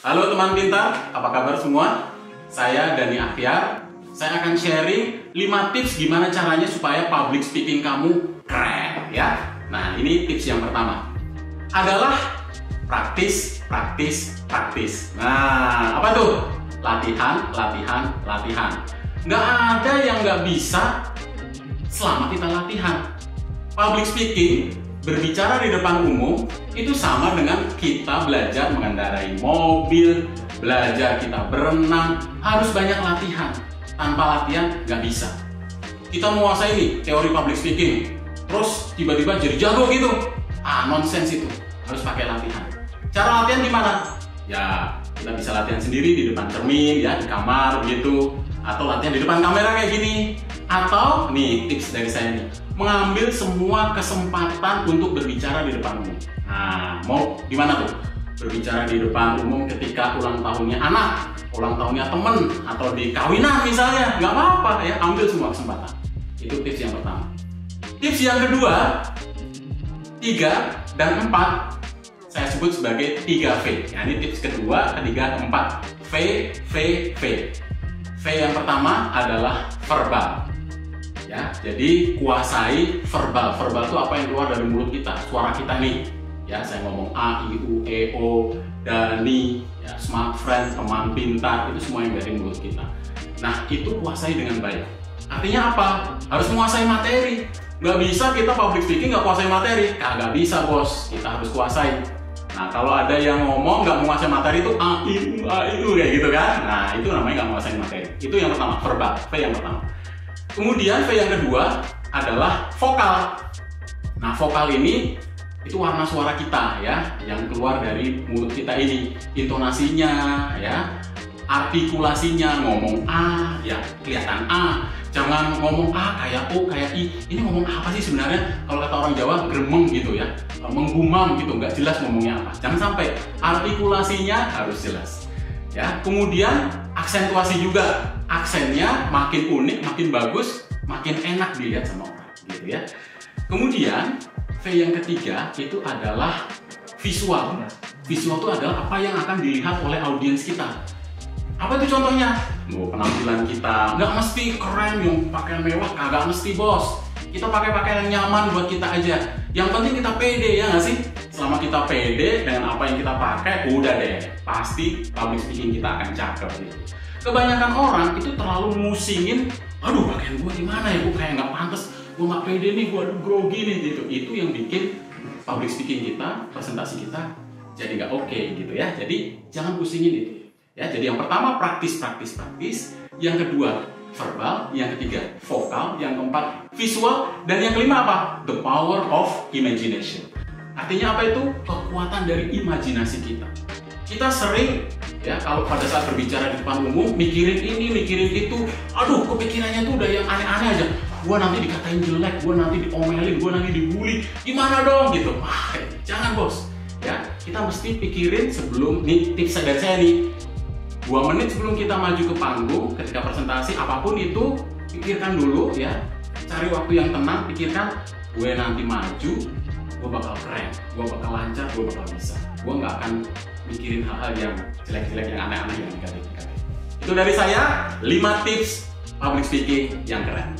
Halo teman pintar, apa kabar semua? Saya Dani Akhyar. Saya akan sharing 5 tips gimana caranya supaya public speaking kamu keren ya. Nah, ini tips yang pertama adalah praktis. Nah, apa tuh? Latihan. Nggak ada yang nggak bisa selama kita latihan. Public speaking, berbicara di depan umum, itu sama dengan kita belajar mengendarai mobil, belajar kita berenang, harus banyak latihan. Tanpa latihan, nggak bisa. Kita menguasai nih teori public speaking, terus tiba-tiba jadi jago gitu. Nonsense itu. Harus pakai latihan. Cara latihan gimana? Ya, kita bisa latihan sendiri di depan cermin, ya, di kamar, gitu. Atau latihan di depan kamera kayak gini. Atau, nih tips dari saya nih, mengambil semua kesempatan untuk berbicara di depan umum. Nah, mau gimana tuh? Berbicara di depan umum ketika ulang tahunnya anak, ulang tahunnya temen, atau di kawinan misalnya, nggak apa-apa ya, ambil semua kesempatan. Itu tips yang pertama. Tips yang kedua, 3 dan 4, saya sebut sebagai 3V. Nah, ini tips kedua, ketiga, keempat. V. V yang pertama adalah verbal. Ya, jadi kuasai verbal. Verbal itu apa yang keluar dari mulut kita, suara kita nih. Ya, saya ngomong A, I, U, E, O, Dani, ya, smart friend, teman pintar, itu semua yang dari mulut kita. Nah, itu kuasai dengan baik. Artinya apa? Harus menguasai materi. Nggak bisa kita public speaking nggak kuasai materi. Nggak bisa, bos. Kita harus kuasai. Nah, kalau ada yang ngomong nggak menguasai materi itu A, I, U, kayak gitu kan? Nah, itu namanya nggak menguasai materi. Itu yang pertama, verbal. V yang pertama. Kemudian V yang kedua adalah vokal. Nah, vokal ini itu warna suara kita ya, yang keluar dari mulut kita ini, intonasinya ya, artikulasinya, ngomong A ya kelihatan A, jangan ngomong A kayak O kayak I. Ini ngomong apa sih sebenarnya? Kalau kata orang Jawa gremeng gitu ya, menggumam gitu, nggak jelas ngomongnya apa. Jangan sampai, artikulasinya harus jelas ya. Kemudian aksentuasi juga, aksennya makin unik, makin bagus, makin enak dilihat sama orang gitu ya. Kemudian V yang ketiga itu adalah visual. Visual itu adalah apa yang akan dilihat oleh audiens kita. Apa itu contohnya? Penampilan kita nggak mesti keren yang pakaian mewah, kagak mesti, bos. Kita pakai pakaian yang nyaman buat kita aja. Yang penting kita pede, ya nggak sih? Selama kita pede dengan apa yang kita pakai, udah deh, pasti public speaking kita akan cakep gitu. Kebanyakan orang itu terlalu musingin, aduh pakaian gue gimana ya, gue kayak nggak pantas, gue nggak pede nih, gue grogi nih gitu. Itu yang bikin public speaking kita, presentasi kita jadi nggak oke gitu ya. Jadi jangan pusingin itu ya. Jadi yang pertama praktis. Yang kedua verbal, yang ketiga vokal, yang keempat visual, dan yang kelima apa? The power of imagination. Artinya apa itu? Kekuatan dari imajinasi kita. Kita sering ya kalau pada saat berbicara di depan umum mikirin ini, mikirin itu, aduh kepikirannya tuh udah yang aneh-aneh aja. Gua nanti dikatain jelek, gua nanti diomelin, gua nanti dibully, gimana dong gitu. Jangan, bos. Ya, kita mesti pikirin sebelum, nih tips dari saya nih, 2 menit sebelum kita maju ke panggung ketika presentasi apapun itu, pikirkan dulu ya. Cari waktu yang tenang, pikirkan, gue nanti maju, gue bakal keren, gue bakal lancar, gue bakal bisa. Gue nggak akan mikirin hal-hal yang jelek-jelek, yang aneh-aneh, yang negatif. Itu dari saya, 5 tips public speaking yang keren.